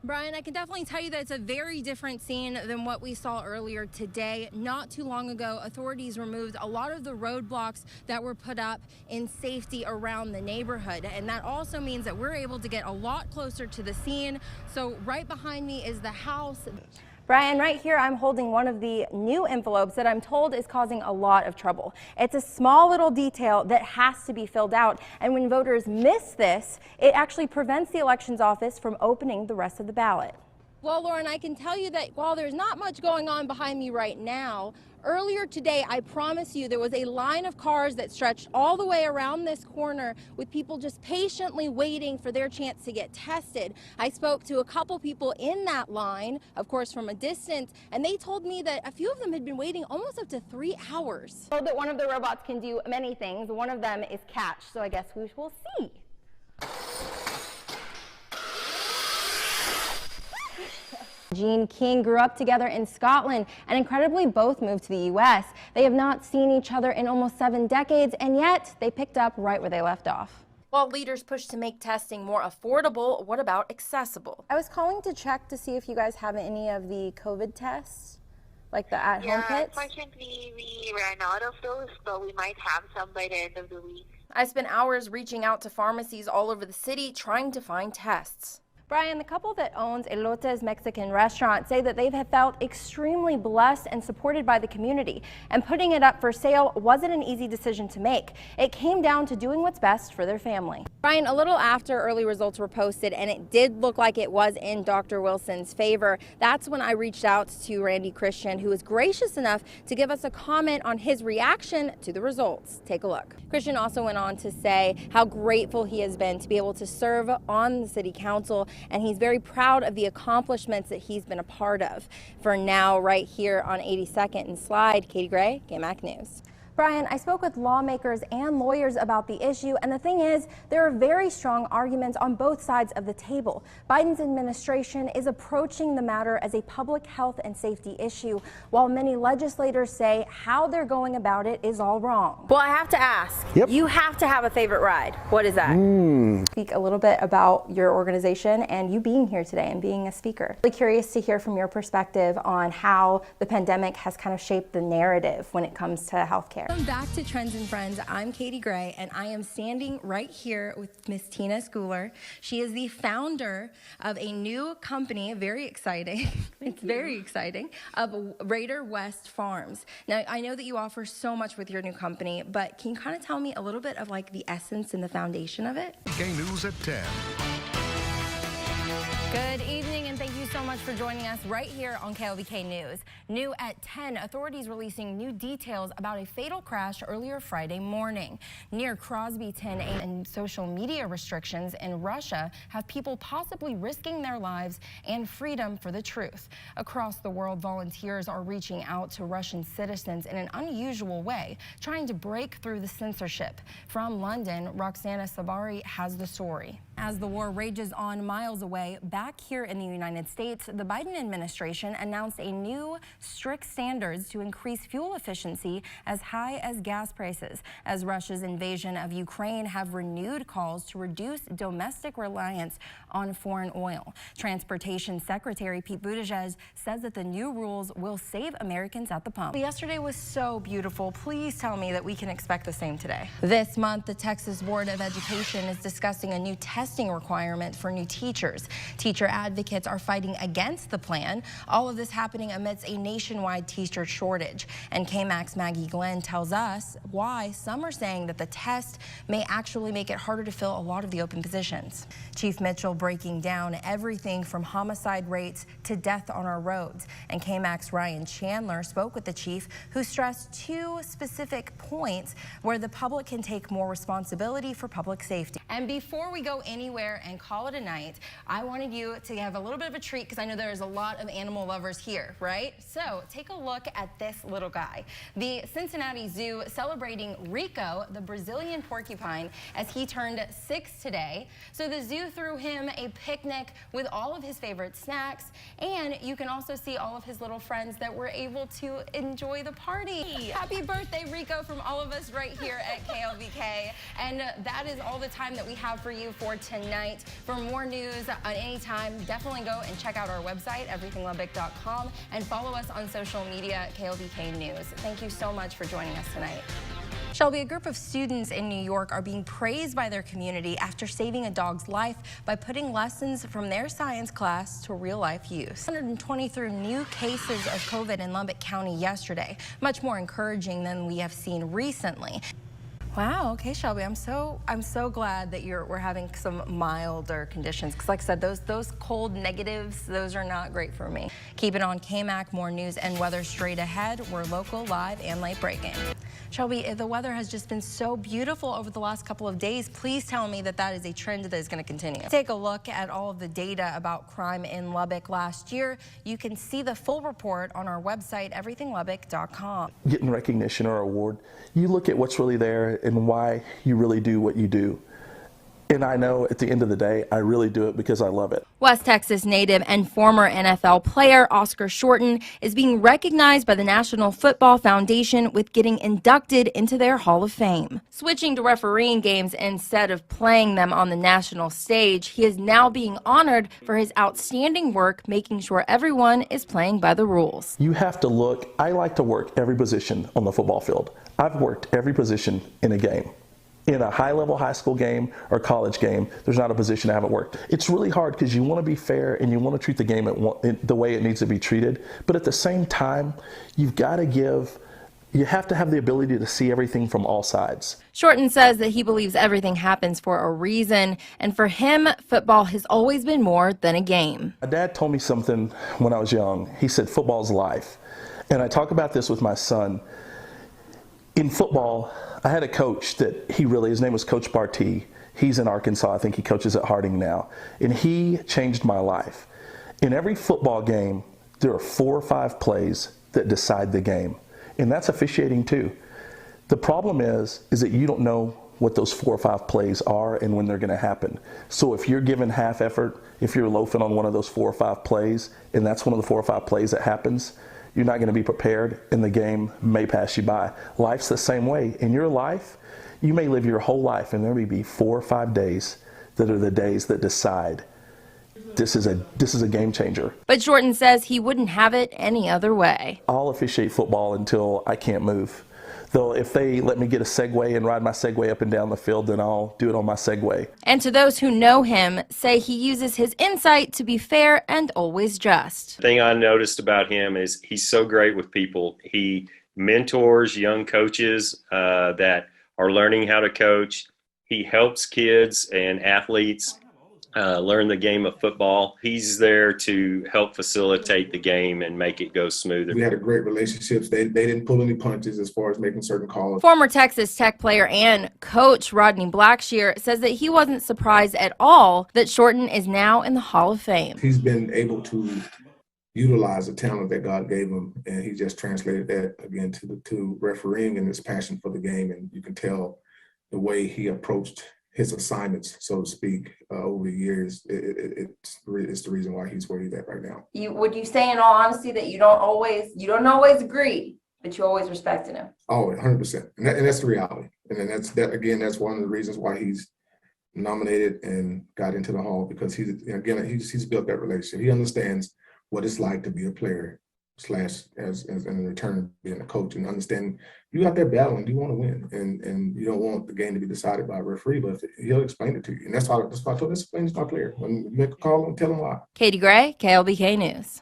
Brian, I can definitely tell you that it's a very different scene than what we saw earlier today. Not too long ago, authorities removed a lot of the roadblocks that were put up in safety around the neighborhood. And that also means that we're able to get a lot closer to the scene. So right behind me is the house. Brian, right here I'm holding one of the new envelopes that I'm told is causing a lot of trouble. It's a small little detail that has to be filled out, and when voters miss this, it actually prevents the elections office from opening the rest of the ballot. Well, Lauren, I can tell you that while there's not much going on behind me right now, earlier today, I promise you, there was a line of cars that stretched all the way around this corner with people just patiently waiting for their chance to get tested. I spoke to a couple people in that line, of course, from a distance, and they told me that a few of them had been waiting almost up to 3 hours. So that one of the robots can do many things. One of them is catch, so I guess we will see. Jean King grew up together in Scotland, and incredibly both moved to the U.S. They have not seen each other in almost 7 decades, and yet they picked up right where they left off. While leaders push to make testing more affordable, what about accessible? I was calling to check to see if you guys have any of the COVID tests, like the at-home kits. Unfortunately, we ran out of those, but we might have some by the end of the week. I spent hours reaching out to pharmacies all over the city trying to find tests. Brian, the couple that owns Elote's Mexican restaurant say that they've felt extremely blessed and supported by the community, and putting it up for sale wasn't an easy decision to make. It came down to doing what's best for their family. Brian, a little after early results were posted and it did look like it was in Dr. Wilson's favor, that's when I reached out to Randy Christian, who was gracious enough to give us a comment on his reaction to the results. Take a look. Christian also went on to say how grateful he has been to be able to serve on the city council, and he's very proud of the accomplishments that he's been a part of. For now, right here on 82nd and Slide, Katie Gray, KMAC News. Brian, I spoke with lawmakers and lawyers about the issue, and the thing is, there are very strong arguments on both sides of the table. Biden's administration is approaching the matter as a public health and safety issue, while many legislators say how they're going about it is all wrong. Well, I have to ask, you have to have a favorite ride. What is that? Speak a little bit about your organization and you being here today and being a speaker. Really curious to hear from your perspective on how the pandemic has kind of shaped the narrative when it comes to healthcare. Welcome back to Trends and Friends. I'm Katie Gray, and I am standing right here with Miss Tina Schooler. She is the founder of a new company, very exciting, it's very exciting, of Raider West Farms. Now, I know that you offer so much with your new company, but can you kind of tell me a little bit of like the essence and the foundation of it? K News at 10. Good evening, and thank you so much for joining us right here on KLVK News. New at 10, authorities releasing new details about a fatal crash earlier Friday morning near Crosbyton, and social media restrictions in Russia have people possibly risking their lives and freedom for the truth. Across the world, volunteers are reaching out to Russian citizens in an unusual way, trying to break through the censorship. From London, Roxana Sabari has the story. As the war rages on miles away, back here in the United States, the Biden administration announced a new strict standards to increase fuel efficiency as high as gas prices, as Russia's invasion of Ukraine have renewed calls to reduce domestic reliance on foreign oil. Transportation Secretary Pete Buttigieg says that the new rules will save Americans at the pump. Yesterday was so beautiful. Please tell me that we can expect the same today. This month, the Texas Board of Education is discussing a new testing requirement for new teachers. Teacher advocates are fighting against the plan. All of this happening amidst a nationwide teacher shortage. And KMAC's Maggie Glenn tells us why some are saying that the test may actually make it harder to fill a lot of the open positions. Chief Mitchell breaking down everything from homicide rates to death on our roads. And KMAC's Ryan Chandler spoke with the chief, who stressed 2 specific points where the public can take more responsibility for public safety. And before we go anywhere and call it a night, I wanted you to have a little bit of a treat, because I know there's a lot of animal lovers here, right? So take a look at this little guy. The Cincinnati Zoo celebrating Rico, the Brazilian porcupine, as he turned 6 today. So the zoo threw him a picnic with all of his favorite snacks, and you can also see all of his little friends that were able to enjoy the party. Happy birthday, Rico, from all of us right here at KLVK. And that is all the time that we have for you for tonight. For more news at any time, definitely go and check out our website, everythinglubbock.com, and follow us on social media at KLBK News. Thank you so much for joining us tonight. Shelby, a group of students in New York are being praised by their community after saving a dog's life by putting lessons from their science class to real-life use. 123 new cases of COVID in Lubbock County yesterday, much more encouraging than we have seen recently. Wow. Okay, Shelby. I'm so glad that we're having some milder conditions. Because, like I said, those cold negatives, those are not great for me. Keep it on KMAC. More news and weather straight ahead. We're local, live, and late breaking. Shelby, the weather has just been so beautiful over the last couple of days. Please tell me that is a trend that is going to continue. Take a look at all of the data about crime in Lubbock last year. You can see the full report on our website, everythinglubbock.com. Getting recognition or award, you look at what's really there and why you really do what you do. And I know at the end of the day, I really do it because I love it. West Texas native and former NFL player Oscar Shorten is being recognized by the National Football Foundation with getting inducted into their Hall of Fame. Switching to refereeing games instead of playing them on the national stage, he is now being honored for his outstanding work making sure everyone is playing by the rules. You have to look, I like to work every position on the football field. I've worked every position in a game. In a high-level high school game or college game, there's not a position I haven't worked. It's really hard because you want to be fair and you want to treat the game the way it needs to be treated. But at the same time, you have to have the ability to see everything from all sides. Shorten says that he believes everything happens for a reason, and for him, football has always been more than a game. My dad told me something when I was young. He said, football's life. And I talk about this with my son. In football, I had a coach that his name was Coach Barty. He's in Arkansas. I think he coaches at Harding now. And he changed my life. In every football game, there are 4 or 5 plays that decide the game. And that's officiating too. The problem is that you don't know what those 4 or 5 plays are and when they're going to happen. So if you're given half effort, if you're loafing on one of those 4 or 5 plays, and that's one of the 4 or 5 plays that happens, you're not going to be prepared and the game may pass you by. Life's the same way. In your life, you may live your whole life and there may be 4 or 5 days that are the days that decide. This is a game changer. But Shorten says he wouldn't have it any other way. I'll officiate football until I can't move. Though if they let me get a Segway and ride my Segway up and down the field, then I'll do it on my Segway. And to those who know him, say he uses his insight to be fair and always just. The thing I noticed about him is he's so great with people. He mentors young coaches that are learning how to coach. He helps kids and athletes learn the game of football. He's there to help facilitate the game and make it go smoother. We had a great relationship. They didn't pull any punches as far as making certain calls. Former Texas Tech player and coach Rodney Blackshear says that he wasn't surprised at all that Shorten is now in the Hall of Fame. He's been able to utilize the talent that God gave him, and he just translated that again to refereeing and his passion for the game. And you can tell the way he approached his assignments, so to speak, over the years, it's the reason why he's where he's at right now. Would you say in all honesty that you don't always agree, but you always respected him? Oh, 100%. And that's the reality. And then that's one of the reasons why he's nominated and got into the Hall, because he's built that relationship. He understands what it's like to be a player / as in return being a coach, and understand you out there battling, you want to win, and you don't want the game to be decided by a referee, but he'll explain it to you. And that's why I told him, explain to my player. When you make a call, tell him why. Katie Gray, KLBK News.